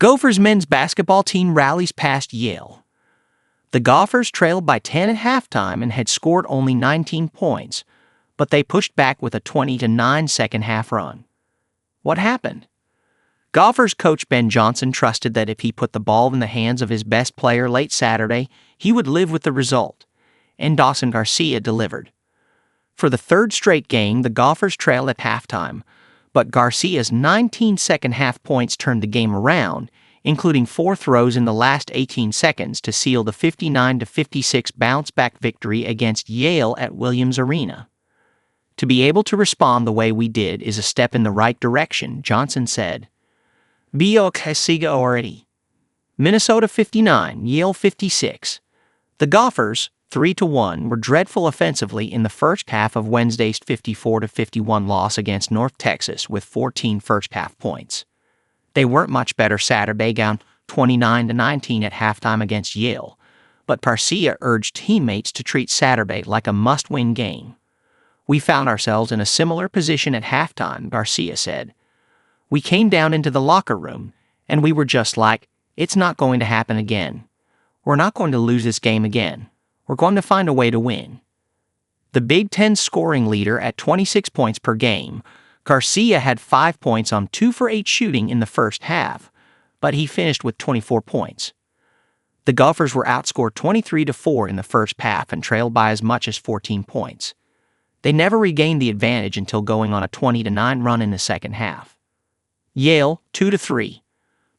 Gophers men's basketball team rallies past Yale. The Gophers trailed by 10 at halftime and had scored only 19 points, but they pushed back with a 20-9 second-half run. What happened? Gophers coach Ben Johnson trusted that if he put the ball in the hands of his best player late Saturday, he would live with the result, and Dawson Garcia delivered. For the third straight game, the Gophers trailed at halftime, but Garcia's 19 second-half points turned the game around, including 4 throws in the last 18 seconds to seal the 59-56 bounce-back victory against Yale at Williams Arena. To be able to respond the way we did is a step in the right direction, Johnson said. Bio Casiga already. Minnesota 59, Yale 56. The Gophers, 3-1, were dreadful offensively in the first half of Wednesday's 54-51 loss against North Texas with 14 first-half points. They weren't much better Saturday, down 29-19 at halftime against Yale, but Garcia urged teammates to treat Saturday like a must-win game. We found ourselves in a similar position at halftime, Garcia said. We came down into the locker room, and we were just like, it's not going to happen again. We're not going to lose this game again. We're going to find a way to win. The Big Ten scoring leader at 26 points per game, Garcia had 5 points on 2 for 8 shooting in the first half, but he finished with 24 points. The Gophers were outscored 23-4 in the first half and trailed by as much as 14 points. They never regained the advantage until going on a 20-9 run in the second half. Yale, 2-3,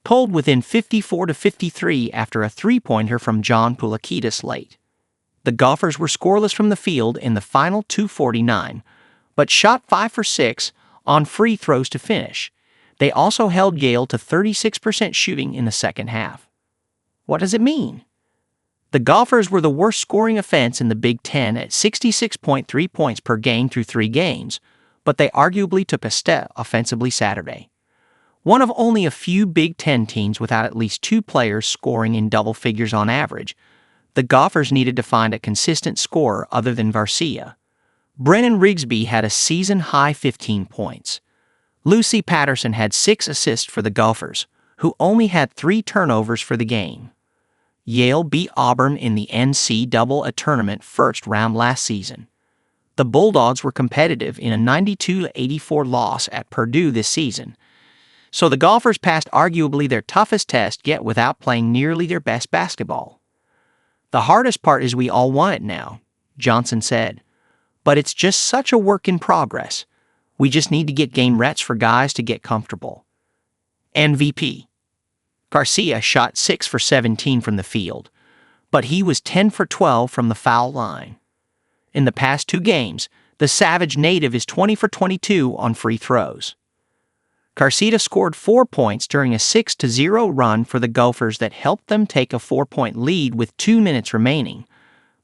pulled within 54-53 after a three-pointer from John Pulakitis late. The Gophers were scoreless from the field in the final 2:49, but shot 5 for 6 on free throws to finish. They also held Yale to 36% shooting in the second half. What does it mean? The Gophers were the worst scoring offense in the Big Ten at 66.3 points per game through 3 games, but they arguably took a step offensively Saturday. One of only a few Big Ten teams without at least 2 players scoring in double figures on average, the Gophers needed to find a consistent scorer other than Garcia. Brennan Rigsby had a season-high 15 points. Lucy Patterson had 6 assists for the Gophers, who only had 3 turnovers for the game. Yale beat Auburn in the NCAA tournament first round last season. The Bulldogs were competitive in a 92-84 loss at Purdue this season, so the Gophers passed arguably their toughest test yet without playing nearly their best basketball. The hardest part is we all want it now, Johnson said, but it's just such a work in progress. We just need to get game reps for guys to get comfortable. MVP. Garcia shot 6 for 17 from the field, but he was 10 for 12 from the foul line. In the past 2 games, the Savage native is 20 for 22 on free throws. Garcia scored 4 points during a 6-0 run for the Gophers that helped them take a 4-point lead with 2 minutes remaining,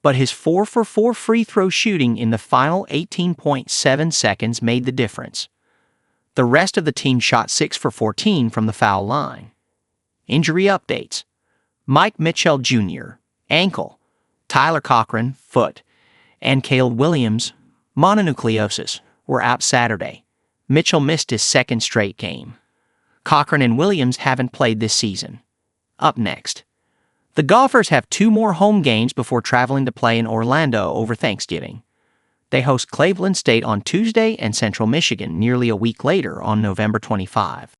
but his 4 for 4 free throw shooting in the final 18.7 seconds made the difference. The rest of the team shot 6 for 14 from the foul line. Injury updates. Mike Mitchell Jr., ankle. Tyler Cochran, foot. And Caleb Williams, mononucleosis, were out Saturday. Mitchell missed his 2nd straight game. Cochran and Williams haven't played this season. Up next. The Gophers have 2 more home games before traveling to play in Orlando over Thanksgiving. They host Cleveland State on Tuesday and Central Michigan nearly a week later on November 25.